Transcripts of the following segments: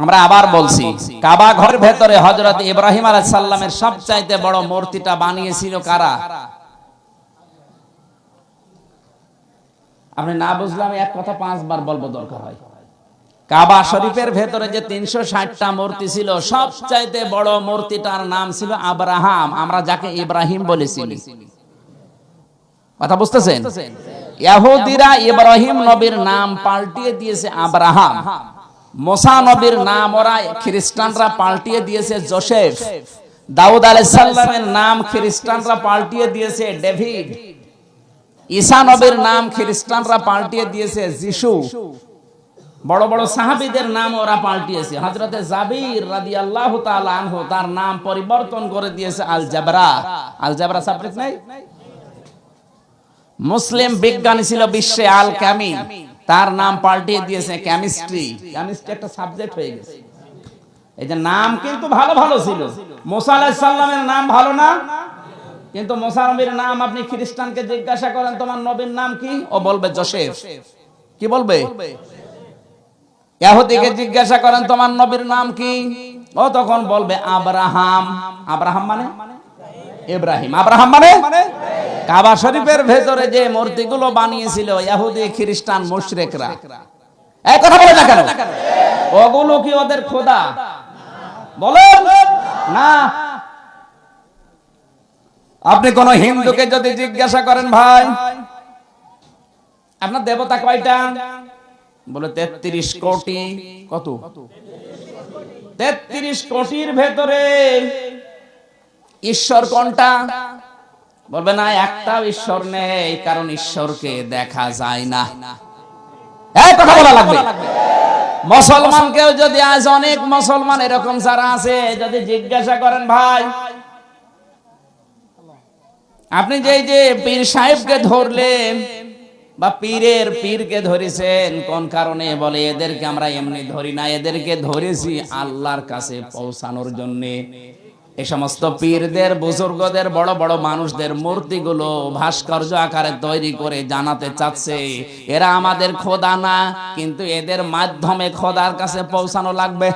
আমরা আবার বলছি, কাবা ঘরের ভেতরে হযরত ইব্রাহিম আলাইহিস সালামের সবচাইতে বড় মূর্তিটা বানিয়েছিল কারা? আপনি না বুঝলে আমি এক কথা 5 বার বলবো দরকার হয়। কাবা শরীফের ভেতরে যে 360টা মূর্তি ছিল, সবচাইতে বড় মূর্তিটার নাম ছিল আব্রাহাম, আমরা যাকে ইব্রাহিম বলেছি। কথা বুঝতেছেন? ইহুদিরা ইব্রাহিম নবীর নাম পাল্টিয়ে দিয়েছে আব্রাহাম, মুসা নবীর নাম ওরা খ্রিস্টানরা পাল্টিয়ে দিয়েছে জোসেফ, দাউদ আলাইহিস সালামের নাম খ্রিস্টানরা পাল্টিয়ে দিয়েছে ডেভিড, ঈসা নবীর নাম খ্রিস্টানরা পাল্টিয়ে দিয়েছে যিশু, বড় বড় সাহাবীদের নাম ওরা পাল্টিয়েছে। হযরতে জাবির রাদিয়াল্লাহু তাআলা আনহু তার নাম পরিবর্তন করে দিয়েছে আল জাবরা। আল জাবরা সাবজেক্ট নাই? মুসলিম বিজ্ঞানী ছিল বিশ্বে আল কামি, তার নাম পাল্টিয়ে দিয়েছে কেমিস্ট্রি। কেমিস্ট্রি একটা সাবজেক্ট হয়ে গেছে। এই যে নাম কিন্তু ভালো ভালো ছিল। মুসা আলাইহিস সালামের নাম ভালো না, কিন্তু মুসা নবীর নাম আপনি খ্রিস্টানকে জিজ্ঞাসা করেন তোমার নবীর নাম কি, ও বলবে জোসেফ। কি বলবে? ইহুদিকে জিজ্ঞাসা করেন তোমার নবীর নাম কি, ও তখন বলবে আব্রাহাম। আব্রাহাম মানে ইব্রাহিম, আব্রাহাম মানে। কাবা শরীফের ভেতরে যে মূর্তিগুলো বানিয়েছিল ইহুদি খ্রিস্টান মুশরিকরা, এই কথা বলে না কেন? ওগুলো কি ওদের খোদা? বলেন না। আপনি কোন হিন্দুকে যদি জিজ্ঞাসা করেন ভাই আপনার দেবতা কয়টা, বলে 33 কোটি। কত? 33 কোটির ভেতরে ঈশ্বর কোনটা? বলবে না একটাও ঈশ্বর নেই, কারণ ঈশ্বরকে দেখা যায় না। এই কথা বলা লাগবে। মুসলমানকেও যদি আজ অনেক মুসলমান এরকম যারা আছে যদি জিজ্ঞাসা করেন ভাই আপনি যে পীর সাহেবকে ধরলেন বা পীরের পীরকে ধরেছেন কোন কারণে, বলে এদেরকে আমরা এমনি ধরি না, এদেরকে ধরেছি আল্লাহর কাছে পৌঁছানোর জন্য। এই সমস্ত পীরদের বুজুর্গদের বড় বড় মানুষদের মূর্তিগুলো ভাস্কর্য আকারে তৈরি করে জানাতে চাচ্ছে এরা আমাদের খোদা না, কিন্তু এদের মাধ্যমে খোদার কাছে পৌঁছানো লাগবে।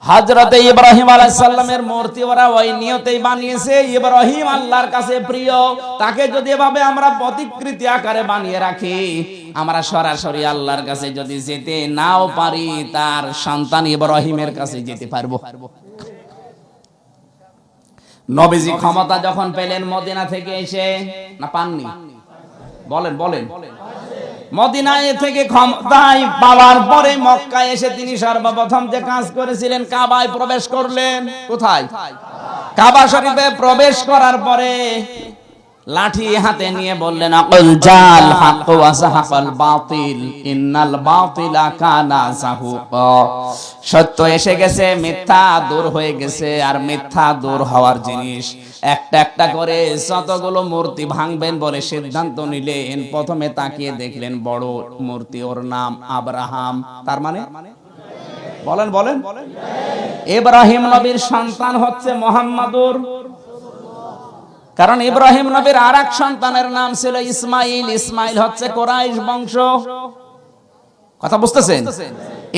হযরতে ইব্রাহিম আলাইহিস সালামের মূর্তি ওরা ওই নিয়তেই বানিয়েছে, ইব্রাহিম আল্লাহর কাছে প্রিয়, তাকে যদি এভাবে আমরা প্রতিকৃতি আকারে বানিয়ে রাখি, আমরা সরাসরি আল্লাহর কাছে যদি যেতে নাও পারি, তার সন্তান ইব্রাহিমের কাছে যেতে পারবো। নবীজি ক্ষমতা যখন পেলেন মদিনা থেকে এসে, না পাননি? বলেন বলেন। মদিনায় থেকে ক্ষমতায় পাওয়ার পরে মক্কায় এসে তিনি সর্বপ্রথম যে কাজ করেছিলেন কাবায় প্রবেশ করলেন। কোথায়? কাবা শরীফে প্রবেশ করার পরে লাঠি হাতে নিয়ে বললেন আকুল জাল হাক্কু ওয়া যাহাকাল বাতিল ইন্নাল বাতিলা কানা যাহুকা। সত্য এসে গেছে, মিথ্যা দূর হয়ে গেছে, আর মিথ্যা দূর হওয়ার জিনিস একটা একটা করে যতগুলো মূর্তি ভাঙবেন বলে সিদ্ধান্ত নিলেন। প্রথমে তাকিয়ে দেখলেন বড় মূর্তি, ওর নাম আব্রাহাম। তার মানে বলেন বলেন। ইব্রাহিম নবীর সন্তান হচ্ছে মুহাম্মাদুর, কারণ ইব্রাহিম নবীর আরেক সন্তানের নাম ছিল ইসমাইল। ইসমাইল হচ্ছে কুরাইশ বংশ। কথা বুঝতেছেন?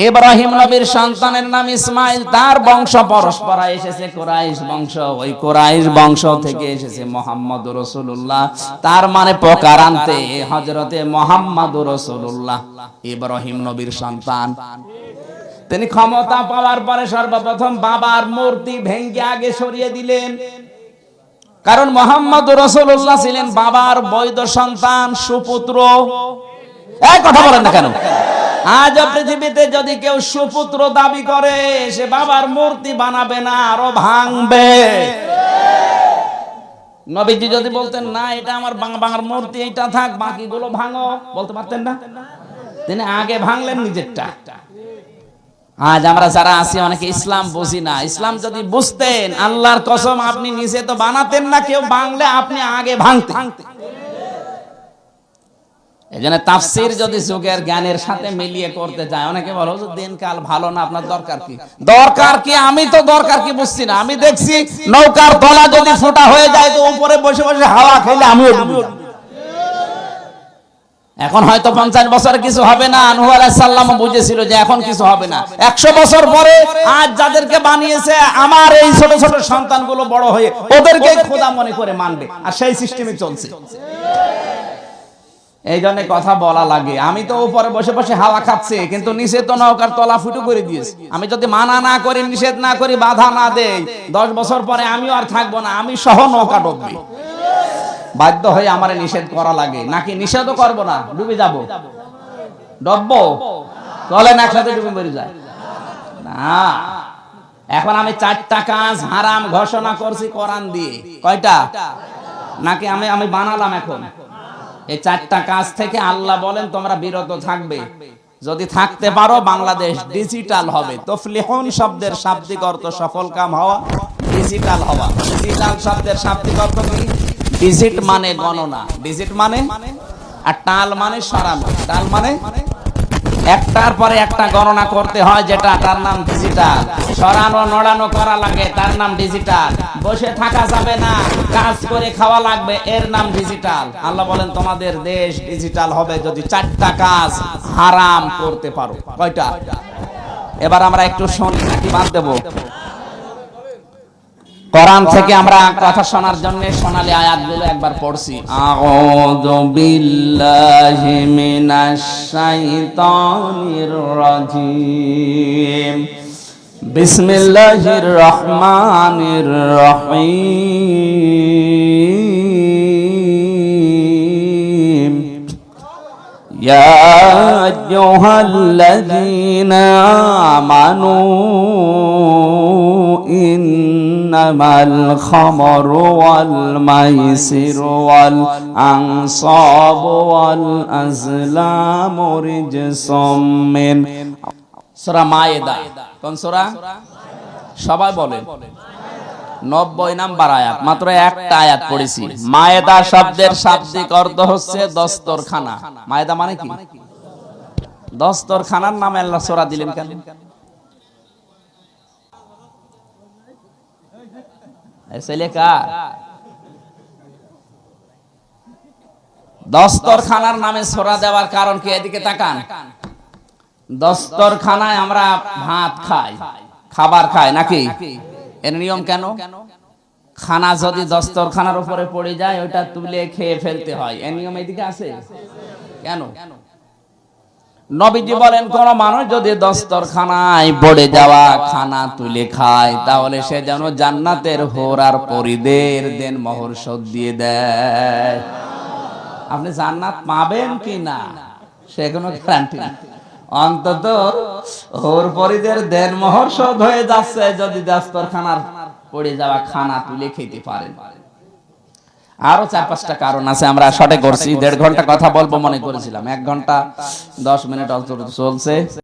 ইব্রাহিম নবীর সন্তানের নাম ইসমাইল, তার বংশ পরস্পরা এসেছে কুরাইশ বংশ, ওই কুরাইশ বংশ থেকে এসেছে মুহাম্মদুর রাসূলুল্লাহ। তার মানে প্রকারান্তে হযরতে মুহাম্মদুর রাসূলুল্লাহ ইব্রাহিম নবীর সন্তান। তিনি ক্ষমতা পাওয়ার পরে সর্বপ্রথম বাবার মূর্তি ভেঙে আগে সরিয়ে দিলেন, কারণ মুহাম্মদুর রাসূলুল্লাহ ছিলেন বাবার বৈধ সন্তান, সুপুত্র। এই কথা বলেন না কেন? আজ পৃথিবীতে যদি কেউ সুপুত্র দাবি করে সে বাবার মূর্তি বানাবে না, আরো ভাঙবে। নবীজি যদি বলতেন না এটা আমার বাবার মূর্তি, এটা থাক, বাকিগুলো ভাঙো, বলতে পারতেন না? তিনি আগে ভাঙলেন নিজেরটা। আজ আমরা যারা আছি অনেকে ইসলাম বুঝি না। ইসলাম যদি বুঝতেন, আল্লাহর কসম আপনি নিজে তো বানাতেন না, কেউ ভাঙলে আপনি আগে ভাঙতেন। এজন্য তাফসীর যদি যুগের জ্ঞানের সাথে মিলিয়ে করতে যায়, অনেকে বলে হুজুর দিনকাল ভালো না, আপনার দরকার কি? দরকার কি? আমি তো দরকার কি বুঝছি না। আমি দেখছি নৌকার তলা যদি ফোঁটা হয়ে যায় তো উপরে বসে বসে হাওয়া খেলে আমিও ডুবে যাব। এখন হয়তো 50 বছর কিছু হবে না, নূহ আলাইহিস সালাম বুঝেছিল যে এখন কিছু হবে না। 100 বছর পরে আজ যাদেরকে বানিয়েছে আমার এই ছোট ছোট সন্তানগুলো বড় হয়ে ওদেরকে খোদা মনে করে মানবে, আর সেই সিস্টেমে চলছে। এই জন্য কথা বলা লাগে। আমি তো উপরে বসে বসে হাওয়া খাচ্ছি, কিন্তু নিচে তো নৌকার তলা ফুটো করে দিয়েছে। আমি যদি মানা না করি, নিষেধ না করি, বাধা না দেই, 10 বছর পরে আমিও আর থাকবো না, আমি সহ নৌকা ডুববে। বাধ্য হয়ে আমার নিষেধ করা লাগে, নাকি নিষেধও করবো না, ডুবে যাব, ডুববো, চলেন একসাথে ডুবে মরে যায় না। এখন আমি 4টা কাজ হারাম ঘোষণা করছি কোরআন দিয়ে। কয়টা? নাকি আমি বানালাম? এখন এই 4টা কাজ থেকে আল্লাহ বলেন তোমরা বিরত থাকবে। যদি থাকতে পারো বাংলাদেশ ডিজিটাল হবে। তফলিহুন শব্দের শাব্দিক অর্থ সফল কাম হওয়া, ডিজিটাল হওয়া। ডিজিটাল শব্দের শাব্দিক অর্থ কি? ডিজিট মানে গণনা, ডিজিট মানে, আর টাল মানে সরানো। টাল মানে একটার পরে একটা গণনা করতে হয়, যেটা তার নাম ডিজিটাল। সরানো নড়ানো করা লাগে, তার নাম ডিজিটাল। বসে থাকা যাবে না, কাজ করে খাওয়া লাগবে, এর নাম ডিজিটাল। আল্লাহ বলেন তোমাদের দেশ ডিজিটাল হবে যদি 4টা কাজ হারাম করতে পারো। কয়টা? এবার আমরা একটু শুনি, নাকি বাদ দেব? কোরআন থেকে আমরা কথা শোনার জন্য সোনালী আয়াতগুলো একবার পড়ছি। আউযু বিল্লাহি মিনাশ শাইতানির রাজিম। বিসমিল্লাহির রহমানির রহিম। ইয়া আইয়ুহাল্লাযীনা আমানু ইন্নামাল খামরু ওয়াল মাইসিরু ওয়াল আনসাবু ওয়াল আজলামু রিজসুম মিন। সূরা মায়েদা। কোন সূরা? সবাই বলেন। 90 নাম্বার আয়াত। মাত্র একটা আয়াত পড়েছি। মায়েদা শব্দের শাব্দিক অর্থ হচ্ছে দস্তরখানা। মায়েদা মানে কি? দস্তরখানার নামে আল্লাহ সূরা দিলেন কেন? দস্তরখানার নামে সূরা দেওয়ার কারণ কি? এদিকে তাকান। দস্তরখানায় আমরা ভাত খাই, খাবার খাই, নাকি? এর নিয়ম কেন? খানা যদি দস্তরখানার উপরে পড়ে যায় ওটা তুলে খেয়ে ফেলতে হয়, এর নিয়ম এদিকে আছে কেন? নবীজি বলেন কোন মানুষ যদি দস্তরখানায় পড়ে যাওয়া খানা তুলে খায় তাহলে সে যেন জান্নাতের হুর আর পরীদের দেন মোহর শোধ দিয়ে দেয়। আপনি জান্নাত পাবেন কি না সে কোনো গ্যারান্টি না, অন্তত হুর পরীদের দেন মোহর শোধ হয়ে যাচ্ছে যদি দস্তরখানার পড়ে যাওয়া খানা তুলে খেতে পারেন। আরো 4-5টা কারণ আছে, আমরা শর্টে করছি। 1.5 ঘন্টা কথা বলবো মনে করেছিলাম, 1 ঘন্টা 10 মিনিট চলছে।